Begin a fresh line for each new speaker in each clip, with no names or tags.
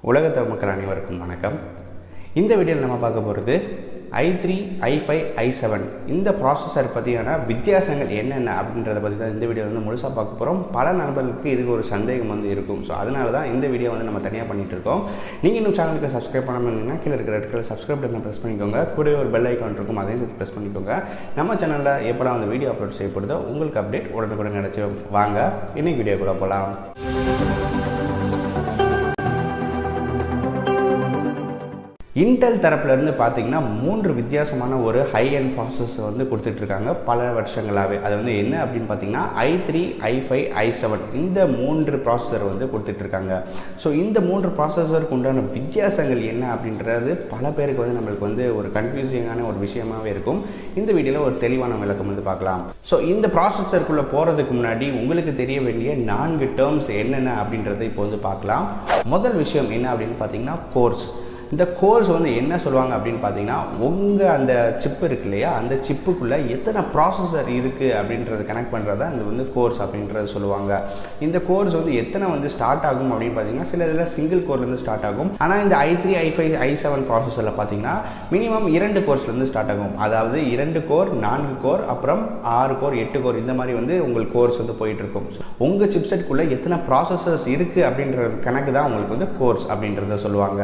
உலகத் மக்கள் அனைவருக்கும் வணக்கம். இந்த வீடியோவில் நம்ம பார்க்க போகிறது i3, i5, i7 இந்த ப்ராசஸர் பற்றியான வித்தியாசங்கள் என்னென்ன அப்படின்றத பற்றி தான் இந்த வீடியோ வந்து முழுசாக பார்க்க போகிறோம். பல நண்பர்களுக்கு இதுக்கு ஒரு சந்தேகம் வந்து இருக்கும். ஸோ அதனால தான் இந்த வீடியோ வந்து நம்ம தனியாக பண்ணிகிட்டு இருக்கோம். நீங்கள் இன்னும் சேனலுக்கு சப்ஸ்கிரைப் பண்ணாமல் இருந்தீங்கன்னா கீழே இருக்கிற இடத்துல சப்ஸ்கிரைப் பட்டனை ப்ரெஸ் பண்ணிக்கோங்க. கூட ஒரு பெல் ஐக்கான் இருக்கும், அதையும் சேர்த்து ப்ரெஸ் பண்ணிக்கோங்க. நம்ம சேனலில் எப்போலாம் வந்து வீடியோ அப்லோட் செய்யப்படுதோ உங்களுக்கு அப்டேட் உடனுக்குடன் கிடச்சி வாங்க இன்னைக்கு வீடியோ கூட போகலாம். இன்டெல் தரப்புலேருந்து பார்த்தீங்கன்னா 3 வித்தியாசமான ஒரு ஹை அண்ட் ப்ராசஸ் வந்து கொடுத்துட்ருக்காங்க பல வருஷங்களாகவே. அது வந்து என்ன அப்படின்னு பார்த்தீங்கன்னா i3, i5, i7 இந்த 3 ப்ராசஸர் வந்து கொடுத்துட்ருக்காங்க. ஸோ இந்த 3 ப்ராசஸருக்கு உண்டான வித்தியாசங்கள் என்ன அப்படின்றது பல பேருக்கு வந்து நம்மளுக்கு வந்து ஒரு கன்ஃபியூசிங்கான ஒரு விஷயமாகவே இருக்கும். இந்த வீடியோவில் ஒரு தெளிவான விளக்கம் வந்து பார்க்கலாம். ஸோ இந்த ப்ராசஸருக்குள்ளே போகிறதுக்கு முன்னாடி உங்களுக்கு தெரிய வேண்டிய 4 டேர்ம்ஸ் என்னென்ன அப்படின்றத இப்போ வந்து பார்க்கலாம். முதல் விஷயம் என்ன அப்படின்னு பார்த்தீங்கன்னா கோர்ஸ். இந்த கோர்ஸ் வந்து என்ன சொல்லுவாங்க அப்படின்னு பார்த்தீங்கன்னா, உங்கள் அந்த சிப்பு இருக்கு இல்லையா, அந்த சிப்புக்குள்ளே எத்தனை ப்ராசஸர் இருக்குது அப்படின்றத கனெக்ட் பண்ணுறதா இந்த வந்து கோர்ஸ் அப்படின்றது சொல்லுவாங்க. இந்த கோர்ஸ் வந்து எத்தனை வந்து ஸ்டார்ட் ஆகும் அப்படின்னு பார்த்தீங்கன்னா, சில இதில் சிங்கிள் கோர்லேருந்து ஸ்டார்ட் ஆகும். ஆனால் இந்த i3, i5, i7 ப்ராசஸரில் பார்த்தீங்கன்னா மினிமம் 2 கோர்ஸ்லேருந்து ஸ்டார்ட் ஆகும். அதாவது 2 கோர், 4 கோர், அப்புறம் 6 கோர், 8 கோர் இந்த மாதிரி வந்து உங்களுக்கு கோர்ஸ் வந்து போயிட்டுருக்கும். உங்கள் சிப்செட்குள்ளே எத்தனை ப்ராசஸர்ஸ் இருக்குது அப்படின்றது கணக்கு தான் உங்களுக்கு வந்து கோர்ஸ் அப்படின்றத சொல்லுவாங்க.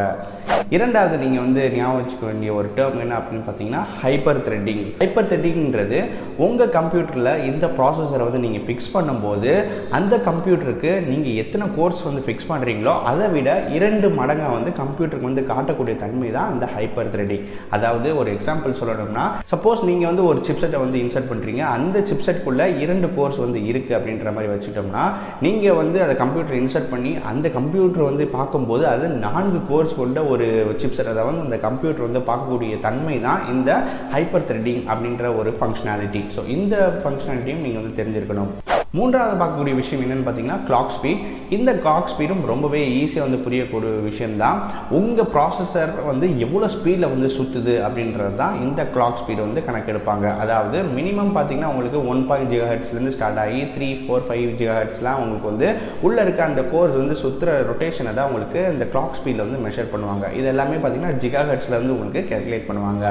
இரண்டாவது நீங்கள் வந்து ஞாபகம் வச்சுக்க வேண்டிய ஒரு டேர்ம் என்ன அப்படின்னு பார்த்தீங்கன்னா ஹைப்பர் த்ரெட்டிங். ஹைப்பர் த்ரெட்டிங்கிறது உங்கள் கம்ப்யூட்டரில் இந்த ப்ராசஸரை வந்து நீங்கள் ஃபிக்ஸ் பண்ணும்போது அந்த கம்ப்யூட்டருக்கு நீங்கள் எத்தனை கோர்ஸ் வந்து ஃபிக்ஸ் பண்ணுறீங்களோ அதை விட 2 மடங்காக வந்து கம்ப்யூட்டருக்கு வந்து காட்டக்கூடிய தன்மை தான் இந்த ஹைப்பர் த்ரெட்டிங். அதாவது ஒரு எக்ஸாம்பிள் சொல்லணும்னா, சப்போஸ் நீங்கள் வந்து ஒரு சிப்செட்டை வந்து இன்சர்ட் பண்ணுறீங்க, அந்த சிப்செட்குள்ளே 2 கோர்ஸ் வந்து இருக்குது அப்படின்ற மாதிரி வச்சுட்டோம்னா, நீங்கள் வந்து அதை கம்ப்யூட்டர் இன்சர்ட் பண்ணி அந்த கம்ப்யூட்டர் வந்து பார்க்கும்போது அது 4 கோர்ஸ் கொண்ட ஒரு சிப்செட், அதாவது அந்த கம்ப்யூட்டர் வந்து பார்க்கக்கூடிய தன்மை தான் இந்த ஹைப்பர் த்ரெட்டிங் அப்படின்ற ஒரு ஃபங்க்ஷனாலிட்டி. ஸோ இந்த ஃபங்க்ஷனாலிட்டியும் நீங்கள் வந்து தெரிஞ்சிருக்கணும். மூன்றாவது பார்க்கக்கூடிய விஷயம் என்னென்னு பார்த்தீங்கன்னா கிளாக் ஸ்பீட். இந்த கிளாக் ஸ்பீடும் ரொம்பவே ஈஸியாக வந்து புரியக்கூடிய விஷயம்தான். உங்கள் ப்ராசஸர் வந்து எவ்வளோ ஸ்பீடில் வந்து சுற்றுது அப்படின்றது தான் இந்த கிளாக் ஸ்பீடு வந்து கணக்கெடுப்பாங்க. அதாவது மினிமம் பார்த்தீங்கன்னா உங்களுக்கு 1.0 GHz ஸ்டார்ட் ஆகி 3, 4, 5 GHzலாம் உங்களுக்கு வந்து உள்ளே இருக்க அந்த கோர்ஸ் வந்து சுற்றுற ரொட்டேஷனை தான் உங்களுக்கு இந்த கிளாக் ஸ்பீடில் வந்து மெஷர் பண்ணுவாங்க. இது எல்லாமே பார்த்தீங்கன்னா GHzல வந்து உங்களுக்கு கேல்குலேட் பண்ணுவாங்க.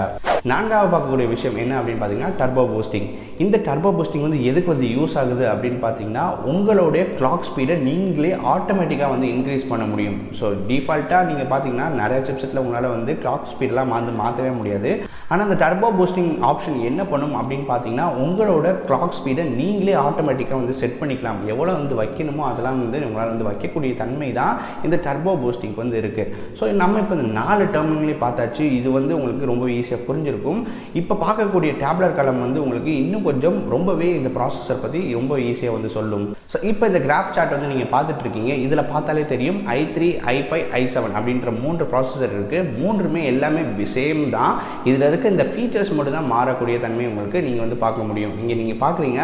நான்காவது பார்க்கக்கூடிய விஷயம் என்ன அப்படின்னு பார்த்தீங்கன்னா டர்போ பூஸ்டிங். இந்த டர்போ பூஸ்டிங் வந்து எதுக்கு வந்து யூஸ் ஆகுது அப்படின்னு பார்த்தீங்கன்னா, உங்களுடைய கிளாக் ஸ்பீடை நீங்களே ஆட்டோமேட்டிக்காக வந்து இன்க்ரீஸ் பண்ண முடியும். ஸோ டிஃபால்ட்டாக நீங்கள் பார்த்தீங்கன்னா நிறைய சிப்செட்டில் உங்களால் வந்து கிளாக் ஸ்பீடெலாம் மாற்றவே முடியாது. ஆனால் அந்த டர்போ பூஸ்டிங் ஆப்ஷன் என்ன பண்ணும் அப்படின்னு பார்த்தீங்கன்னா, உங்களோட கிளாக் ஸ்பீடை நீங்களே ஆட்டோமேட்டிக்காக வந்து செட் பண்ணிக்கலாம். எவ்வளோ வந்து வைக்கணுமோ அதெல்லாம் வந்து உங்களால் வந்து வைக்கக்கூடிய தன்மை தான் இந்த டர்போ பூஸ்டிங் வந்து இருக்குது. ஸோ நம்ம இப்போ இந்த 4 டெர்மினலே பார்த்தாச்சு. இது வந்து உங்களுக்கு ரொம்ப ஈஸியாக புரிஞ்சிருக்கும். இப்போ பார்க்கக்கூடிய டேப்லர் காலம் வந்து உங்களுக்கு இன்னும் கொஞ்சம் ரொம்பவே இந்த ப்ராசஸர் பற்றி ரொம்ப ஈஸியாக வந்து சொல்லும். ஸோ இப்போ இந்த கிராஃப் சார்ட் வந்து நீங்கள் பார்த்துட்டு இருக்கீங்க. இதில் பார்த்தாலே தெரியும் i3, i5, i7 அப்படின்ற 3 ப்ராசஸர் இருக்குது. 3மே எல்லாமே சேம் தான். இதில் இருக்க இந்த ஃபீச்சர்ஸ் மட்டும் தான் மாறக்கூடிய தன்மை உங்களுக்கு நீங்கள் வந்து பார்க்க முடியும். இங்கே நீங்கள் பார்க்குறீங்க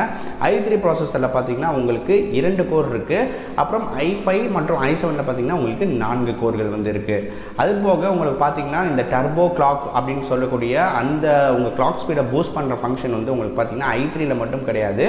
i3 ப்ராசஸரில் பார்த்தீங்கன்னா உங்களுக்கு 2 கோர் இருக்குது. அப்புறம் i5 மற்றும் i7ல் பார்த்தீங்கன்னா உங்களுக்கு 4 கோர்கள் வந்து இருக்குது. அது போக உங்களுக்கு பார்த்தீங்கன்னா இந்த டர்போ கிளாக் அப்படின்னு சொல்லக்கூடிய அந்த உங்கள் கிளாக் ஸ்பீடை பூஸ்ட் பண்ணுற ஃபங்க்ஷன் வந்து உங்களுக்கு பார்த்தீங்கன்னா i3ல மட்டும் கிடையாது,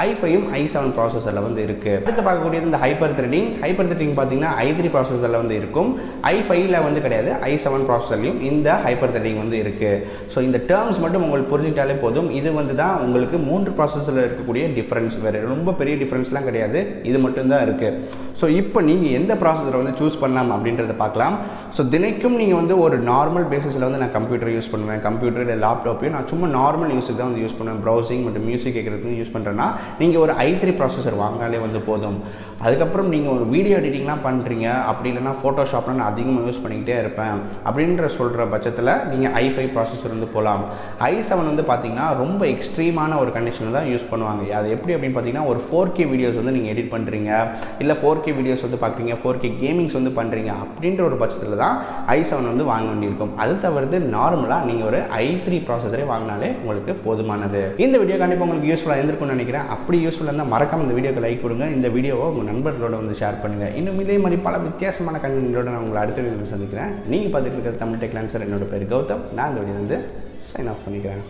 i5ம் i7 ப்ராசஸரில் வந்து இருக்குது. அடுத்து பார்க்கக்கூடியது இந்த ஹைப்பர் த்ரெட்டிங். ஹைப்பர் த்ரெட்டிங் பார்த்தீங்கன்னா i3 ப்ராசஸரில் வந்து இருக்கும், i5ல வந்து கிடையாது, i7 ப்ராசஸர்லையும் இந்த ஹைப்பர் த்ரெட்டிங் வந்து இருக்குது. ஸோ இந்த டேர்ம்ஸ் மட்டும் உங்களுக்கு புரிஞ்சிட்டாலே போதும். இது வந்து தான் உங்களுக்கு 3 ப்ராசஸரில் இருக்கக்கூடிய டிஃப்ரென்ஸ். வேறு ரொம்ப பெரிய டிஃப்ரென்ஸ்லாம் கிடையாது, இது மட்டும்தான் இருக்குது. ஸோ இப்போ நீங்கள் எந்த ப்ராசஸரை வந்து சூஸ் பண்ணலாம் அப்படின்றத பார்க்கலாம். ஸோ தினைக்கும் நீங்கள் வந்து ஒரு நார்மல் பேசிஸில் வந்து நான் கம்ப்யூட்டர் யூஸ் பண்ணுவேன், கம்ப்யூட்டர் இல்லை லேப்டாப்பையும் நான் சும்மா நார்மல் யூஸுக்கு தான் வந்து யூஸ் பண்ணுவேன், ப்ரௌசிங் மற்றும் மியூசிக் கேட்குறதுக்கு யூஸ் பண்ணுறேன்னா நீங்கள் ஒரு i3 ப்ராசஸர் வாங்கினாலே வந்து போதும். அதுக்கப்புறம் நீங்கள் ஒரு வீடியோ எடிட்டிங்லாம் பண்ணுறீங்க, அப்படி இல்லைனா ஃபோட்டோஷாப்லாம் நான் அதிகமாக யூஸ் பண்ணிக்கிட்டே இருப்பேன் அப்படின்ற சொல்கிற பட்சத்தில் நீங்கள் i5 ப்ராசஸர் வந்து போகலாம். i7 வந்து பார்த்தீங்கன்னா ரொம்ப எக்ஸ்ட்ரீமான ஒரு கண்டிஷனில் தான் யூஸ் பண்ணுவாங்க. அது எப்படி அப்படின்னு பார்த்தீங்கன்னா, ஒரு 4K வீடியோஸ் வந்து நீங்கள் எடிட் பண்ணுறீங்க, இல்லை 4K வீடியோஸ் வந்து பார்க்குறீங்க, 4K கேமிங்ஸ் வந்து பண்ணுறீங்க அப்படின்ற ஒரு பட்சத்தில் தான் i7 வந்து வாங்க வேண்டியிருக்கும். அது தவிர்த்து நார்மலாக நீங்கள் ஒரு i3 ப்ராசஸரே வாங்கினாலே உங்களுக்கு போதுமானது. இந்த வீடியோ கண்டிப்பாக உங்களுக்கு யூஸ்ஃபுல்லாக இருந்திருக்கும்னு நினைக்கிறேன். அப்படி யூஸ்ஃபுல்லாக இருந்தால் மறக்காம இந்த வீடியோக்கு லைக் கொடுங்க. இந்த வீடியோவை உங்கள் நண்பர்களோட வந்து ஷேர் பண்ணுங்கள். இன்னும் இதே மாதிரி பல வித்தியாசமான கண்டென்ட்டோட நான் உங்களை அடுத்த வீடியோவில் சந்திக்கிறேன். நீங்கள் பார்த்துட்டு இருக்கிற தமிழ் டெக்லான்சர். என்னோட பேர் கௌதம். நான் இந்த வீடியோ வந்து சைன் ஆஃப் பண்ணிக்கிறேன்.